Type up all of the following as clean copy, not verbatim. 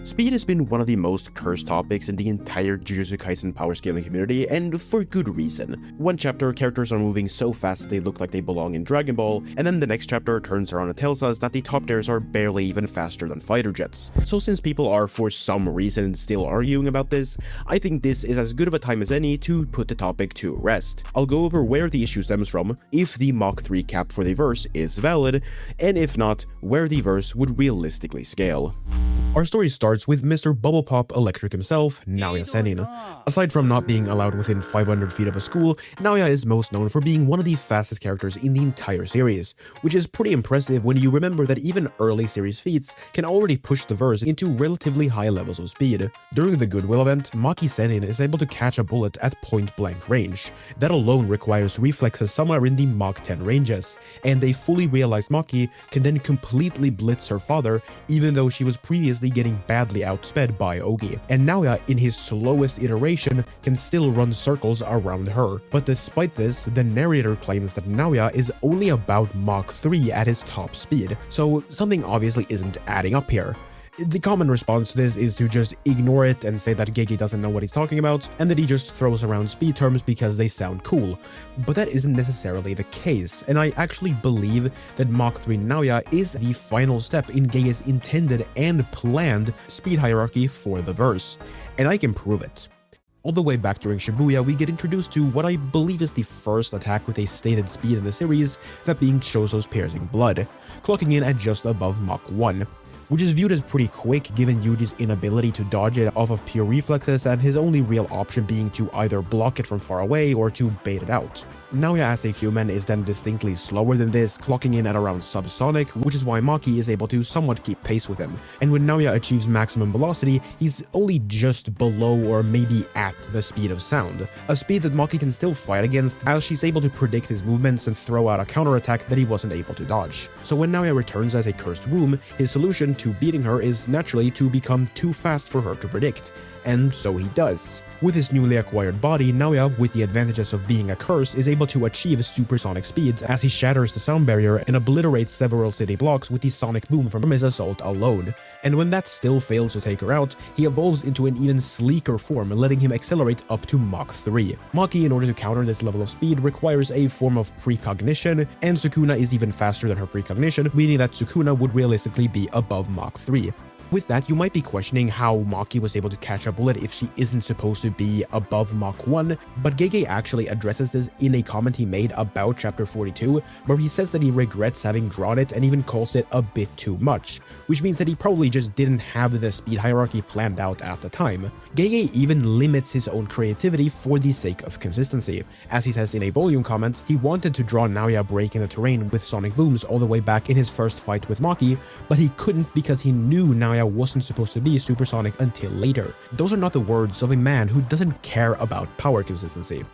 Speed has been one of the most cursed topics in the entire Jujutsu Kaisen power scaling community, and for good reason. One chapter, characters are moving so fast they look like they belong in Dragon Ball, and then the next chapter turns around and tells us that the top tiers are barely even faster than fighter jets. So since people are for some reason still arguing about this, I think this is as good of a time as any to put the topic to rest. I'll go over where the issue stems from, if the Mach 3 cap for the verse is valid, and if not, where the verse would realistically scale. Our story starts with Mr. Bubble Pop Electric himself, Naoya Sennin. Aside from not being allowed within 500 feet of a school, Naoya is most known for being one of the fastest characters in the entire series, which is pretty impressive when you remember that even early series feats can already push the verse into relatively high levels of speed. During the Goodwill event, Maki Sennin is able to catch a bullet at point-blank range. That alone requires reflexes somewhere in the Mach 10 ranges, and a fully realized Maki can then completely blitz her father, even though she was previously getting badly outsped by Ogi. And Naoya, in his slowest iteration, can still run circles around her. But despite this, the narrator claims that Naoya is only about Mach 3 at his top speed, so something obviously isn't adding up here. The common response to this is to just ignore it and say that Gege doesn't know what he's talking about, and that he just throws around speed terms because they sound cool. But that isn't necessarily the case, and I actually believe that Mach 3 Naoya is the final step in Gege's intended and planned speed hierarchy for the verse, and I can prove it. All the way back during Shibuya, we get introduced to what I believe is the first attack with a stated speed in the series, that being Choso's Piercing Blood, clocking in at just above Mach 1. Which is viewed as pretty quick given Yuji's inability to dodge it off of pure reflexes and his only real option being to either block it from far away or to bait it out. Naoya as a human is then distinctly slower than this, clocking in at around subsonic, which is why Maki is able to somewhat keep pace with him. And when Naoya achieves maximum velocity, he's only just below or maybe at the speed of sound, a speed that Maki can still fight against as she's able to predict his movements and throw out a counterattack that he wasn't able to dodge. So when Naoya returns as a cursed womb, his solution to beating her is naturally to become too fast for her to predict, and so he does. With his newly acquired body, Naoya, with the advantages of being a curse, is able to achieve supersonic speeds as he shatters the sound barrier and obliterates several city blocks with the sonic boom from his assault alone. And when that still fails to take her out, he evolves into an even sleeker form, letting him accelerate up to Mach 3. Maki, in order to counter this level of speed, requires a form of precognition, and Sukuna is even faster than her precognition, meaning that Sukuna would realistically be above Mach 3. With that, you might be questioning how Maki was able to catch a bullet if she isn't supposed to be above Mach 1, but Gege actually addresses this in a comment he made about chapter 42, where he says that he regrets having drawn it and even calls it a bit too much, which means that he probably just didn't have the speed hierarchy planned out at the time. Gege even limits his own creativity for the sake of consistency. As he says in a volume comment, he wanted to draw Naoya breaking the terrain with sonic booms all the way back in his first fight with Maki, but he couldn't because he knew Naoya wasn't supposed to be supersonic until later. Those are not the words of a man who doesn't care about power consistency.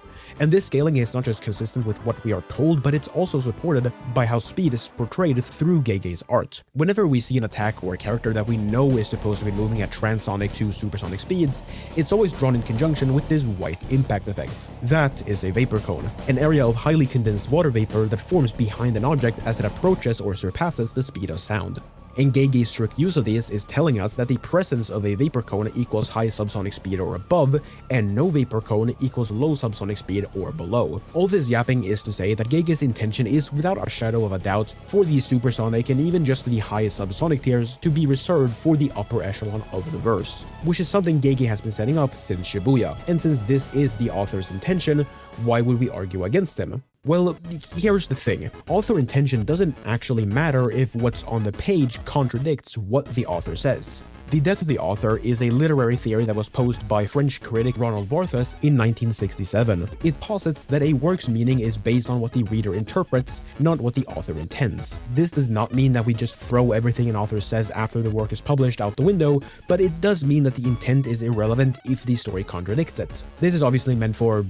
And this scaling is not just consistent with what we are told, but it's also supported by how speed is portrayed through Gege's art. Whenever we see an attack or a character that we know is supposed to be moving at transonic to supersonic speeds, it's always drawn in conjunction with this white impact effect. That is a vapor cone, an area of highly condensed water vapor that forms behind an object as it approaches or surpasses the speed of sound. And Gege's strict use of this is telling us that the presence of a vapor cone equals high subsonic speed or above, and no vapor cone equals low subsonic speed or below. All this yapping is to say that Gege's intention is, without a shadow of a doubt, for the supersonic and even just the highest subsonic tiers to be reserved for the upper echelon of the verse, which is something Gege has been setting up since Shibuya. And since this is the author's intention, why would we argue against him? Well, here's the thing. Author intention doesn't actually matter if what's on the page contradicts what the author says. The death of the author is a literary theory that was posed by French critic Ronald Barthes in 1967. It posits that a work's meaning is based on what the reader interprets, not what the author intends. This does not mean that we just throw everything an author says after the work is published out the window, but it does mean that the intent is irrelevant if the story contradicts it. This is obviously meant for,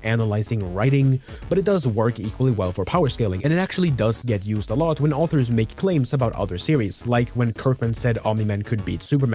analyzing writing, but it does work equally well for power scaling, and it actually does get used a lot when authors make claims about other series, like when Kirkman said Omni-Man could beat Superman.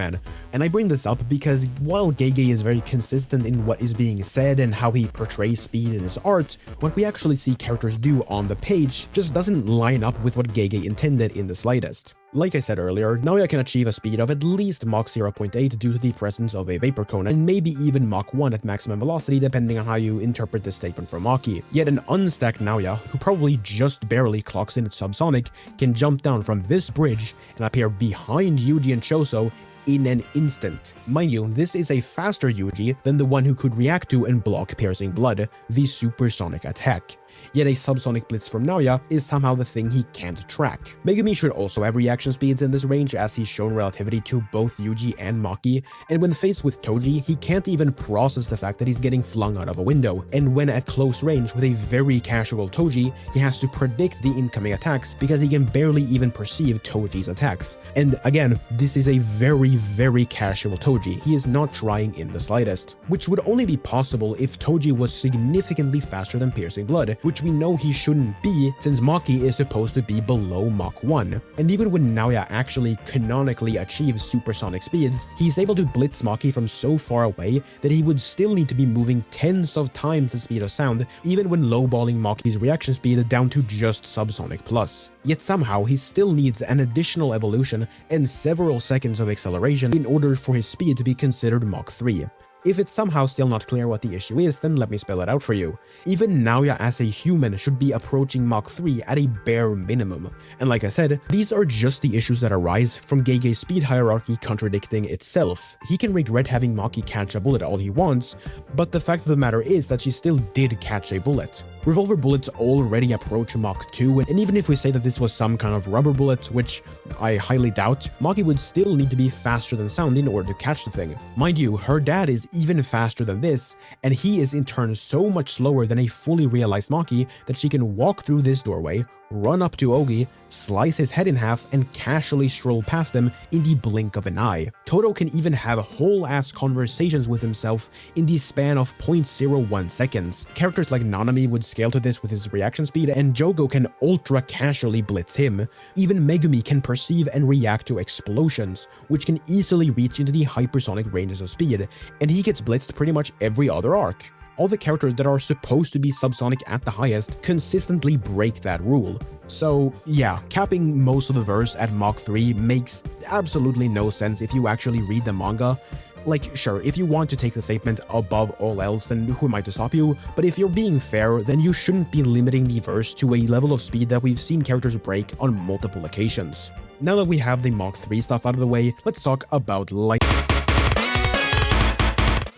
And I bring this up because while Gege is very consistent in what is being said and how he portrays speed in his art, what we actually see characters do on the page just doesn't line up with what Gege intended in the slightest. Like I said earlier, Naoya can achieve a speed of at least Mach 0.8 due to the presence of a vapor cone, and maybe even Mach 1 at maximum velocity depending on how you interpret this statement from Maki. Yet an unstacked Naoya, who probably just barely clocks in at subsonic, can jump down from this bridge and appear behind Yuji and Choso in an instant. Mind you, this is a faster Yuji than the one who could react to and block Piercing Blood, the supersonic attack. Yet a subsonic blitz from Naoya is somehow the thing he can't track. Megumi should also have reaction speeds in this range, as he's shown relativity to both Yuji and Maki, and when faced with Toji, he can't even process the fact that he's getting flung out of a window, and when at close range with a very casual Toji, he has to predict the incoming attacks because he can barely even perceive Toji's attacks. And again, this is a very casual Toji. He is not trying in the slightest, which would only be possible if Toji was significantly faster than Piercing Blood, which we know he shouldn't be since Maki is supposed to be below Mach 1. And even when Naoya actually canonically achieves supersonic speeds, he's able to blitz Maki from so far away that he would still need to be moving tens of times the speed of sound, even when lowballing Maki's reaction speed down to just subsonic plus. Yet somehow he still needs an additional evolution and several seconds of acceleration in order for his speed to be considered Mach 3. If it's somehow still not clear what the issue is, then let me spell it out for you. Even Naoya as a human should be approaching Mach 3 at a bare minimum. And like I said, these are just the issues that arise from Gege's speed hierarchy contradicting itself. He can regret having Maki catch a bullet all he wants, but the fact of the matter is that she still did catch a bullet. Revolver bullets already approach Mach 2, and even if we say that this was some kind of rubber bullet, which I highly doubt, Maki would still need to be faster than sound in order to catch the thing. Mind you, her dad is even faster than this, and he is in turn so much slower than a fully realized Maki that she can walk through this doorway, run up to Ogi, slice his head in half, and casually stroll past them in the blink of an eye. Toto can even have whole-ass conversations with himself in the span of 0.01 seconds. Characters like Nanami would scale to this with his reaction speed, and Jogo can ultra-casually blitz him. Even Megumi can perceive and react to explosions, which can easily reach into the hypersonic ranges of speed, and he gets blitzed pretty much every other arc. All the characters that are supposed to be subsonic at the highest consistently break that rule. So yeah, capping most of the verse at Mach 3 makes absolutely no sense if you actually read the manga. Like, sure, if you want to take the statement above all else, then who am I to stop you? But if you're being fair, then you shouldn't be limiting the verse to a level of speed that we've seen characters break on multiple occasions. Now that we have the Mach 3 stuff out of the way, let's talk about light.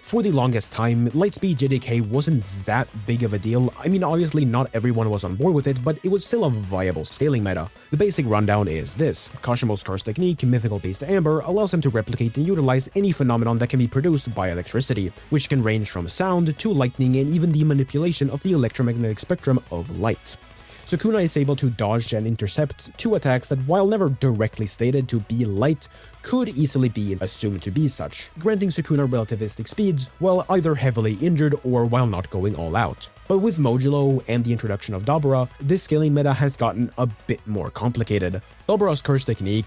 For the longest time, Lightspeed JJK wasn't that big of a deal. I mean, obviously not everyone was on board with it, but it was still a viable scaling meta. The basic rundown is this: Kashimo's curse technique, Mythical Beast Amber, allows him to replicate and utilize any phenomenon that can be produced by electricity, which can range from sound to lightning and even the manipulation of the electromagnetic spectrum of light. Sukuna is able to dodge and intercept two attacks that, while never directly stated to be light, could easily be assumed to be such, granting Sukuna relativistic speeds while either heavily injured or while not going all out. But with Modulo and the introduction of Dabura, this scaling meta has gotten a bit more complicated. Dabura's curse technique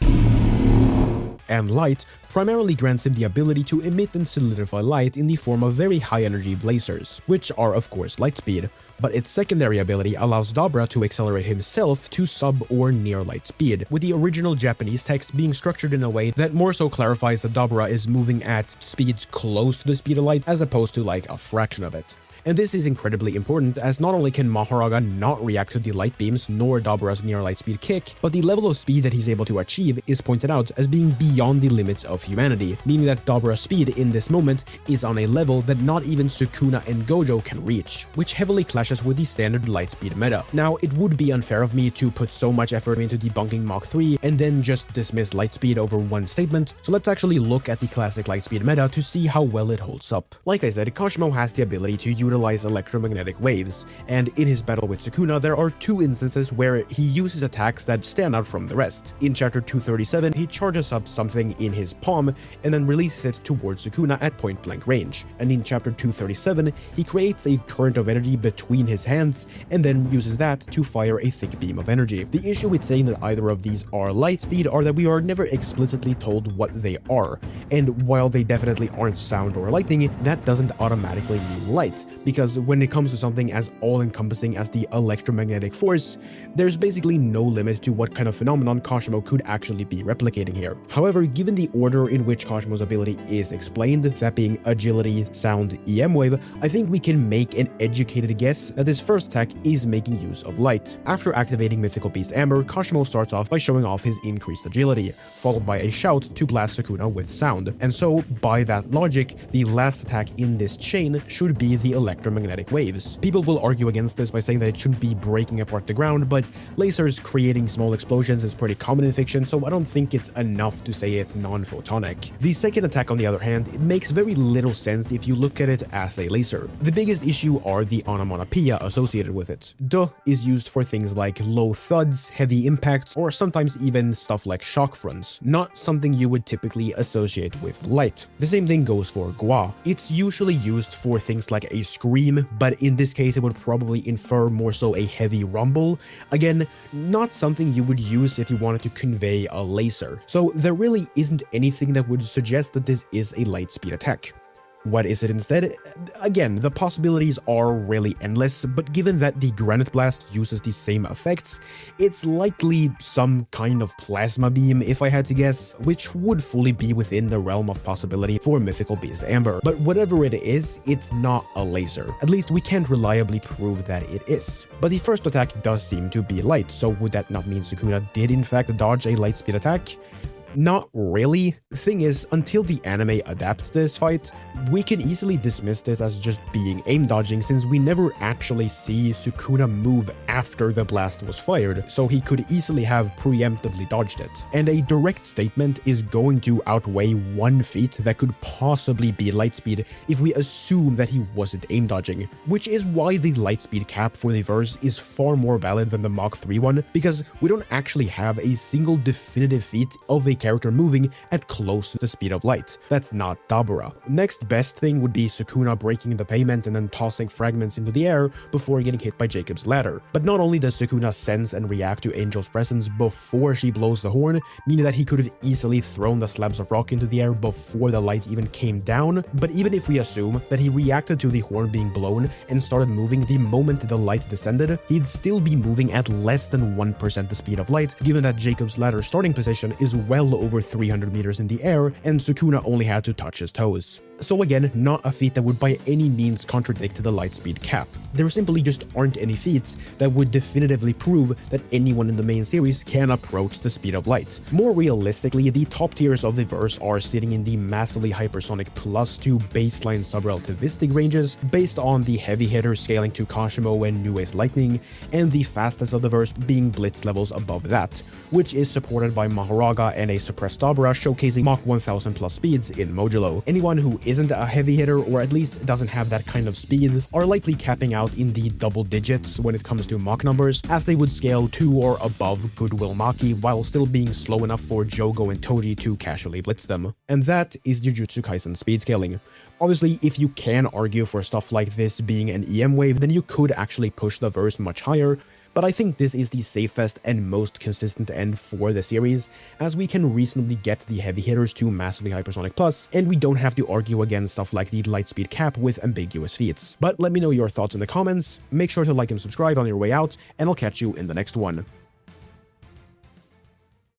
and light primarily grants him the ability to emit and solidify light in the form of very high energy blazers, which are of course light speed, but its secondary ability allows Dabura to accelerate himself to sub or near light speed, with the original Japanese text being structured in a way that more so clarifies that Dabura is moving at speeds close to the speed of light as opposed to like a fraction of it. And this is incredibly important, as not only can Mahoraga not react to the light beams nor Dabura's near light speed kick, but the level of speed that he's able to achieve is pointed out as being beyond the limits of humanity, meaning that Dabura's speed in this moment is on a level that not even Sukuna and Gojo can reach, which heavily clashes with the standard light speed meta. Now, it would be unfair of me to put so much effort into debunking Mach 3 and then just dismiss light speed over one statement, so let's actually look at the classic light speed meta to see how well it holds up. Like I said, Kashimo has the ability to utilize electromagnetic waves, and in his battle with Sukuna there are two instances where he uses attacks that stand out from the rest. In chapter 237, he charges up something in his palm and then releases it towards Sukuna at point blank range, and in chapter 237, he creates a current of energy between his hands and then uses that to fire a thick beam of energy. The issue with saying that either of these are light speed are that we are never explicitly told what they are, and while they definitely aren't sound or lightning, that doesn't automatically mean light, because when it comes to something as all-encompassing as the electromagnetic force, there's basically no limit to what kind of phenomenon Kashimo could actually be replicating here. However, given the order in which Kashimo's ability is explained, that being agility, sound, EM wave, I think we can make an educated guess that this first attack is making use of light. After activating Mythical Beast Amber, Kashimo starts off by showing off his increased agility, followed by a shout to blast Sukuna with sound. And so, by that logic, the last attack in this chain should be the electromagnetic waves. People will argue against this by saying that it shouldn't be breaking apart the ground, but lasers creating small explosions is pretty common in fiction, so I don't think it's enough to say it's non-photonic. The second attack, on the other hand, it makes very little sense if you look at it as a laser. The biggest issue are the onomatopoeia associated with it. Duh is used for things like low thuds, heavy impacts, or sometimes even stuff like shock fronts, not something you would typically associate with light. The same thing goes for gua. It's usually used for things like a scream, but in this case it would probably infer more so a heavy rumble. Again, not something you would use if you wanted to convey a laser. So there really isn't anything that would suggest that this is a light speed attack. What is it instead? Again, the possibilities are really endless, but given that the Granite Blast uses the same effects, it's likely some kind of plasma beam if I had to guess, which would fully be within the realm of possibility for Mythical Beast Amber. But whatever it is, it's not a laser. At least we can't reliably prove that it is. But the first attack does seem to be light, so would that not mean Sukuna did in fact dodge a light speed attack? Not really. The thing is, until the anime adapts this fight, we can easily dismiss this as just being aim dodging since we never actually see Sukuna move after the blast was fired, so he could easily have preemptively dodged it. And a direct statement is going to outweigh one feat that could possibly be lightspeed if we assume that he wasn't aim dodging, which is why the lightspeed cap for the verse is far more valid than the Mach 3 one, because we don't actually have a single definitive feat of a character moving at close to the speed of light. That's not Dabura. Next best thing would be Sukuna breaking the pavement and then tossing fragments into the air before getting hit by Jacob's ladder. But not only does Sukuna sense and react to Angel's presence before she blows the horn, meaning that he could have easily thrown the slabs of rock into the air before the light even came down, but even if we assume that he reacted to the horn being blown and started moving the moment the light descended, he'd still be moving at less than 1% the speed of light, given that Jacob's ladder starting position is well over 300 meters in the air and Sukuna only had to touch his toes. So again, not a feat that would by any means contradict the lightspeed cap. There simply just aren't any feats that would definitively prove that anyone in the main series can approach the speed of light. More realistically, the top tiers of the verse are sitting in the massively hypersonic +2 baseline subrelativistic ranges based on the heavy hitters scaling to Kashimo and New Ace Lightning, and the fastest of the verse being blitz levels above that, which is supported by Mahoraga and a suppressed Dabura showcasing Mach 1000 plus speeds in Modulo. Anyone who isn't a heavy hitter, or at least doesn't have that kind of speed, are likely capping out in the double digits when it comes to Mach numbers, as they would scale to or above Goodwill Maki while still being slow enough for Jogo and Toji to casually blitz them. And that is Jujutsu Kaisen speed scaling. Obviously, if you can argue for stuff like this being an EM wave, then you could actually push the verse much higher, but I think this is the safest and most consistent end for the series, as we can reasonably get the heavy hitters to massively hypersonic plus, and we don't have to argue against stuff like the lightspeed cap with ambiguous feats. But let me know your thoughts in the comments, make sure to like and subscribe on your way out, and I'll catch you in the next one.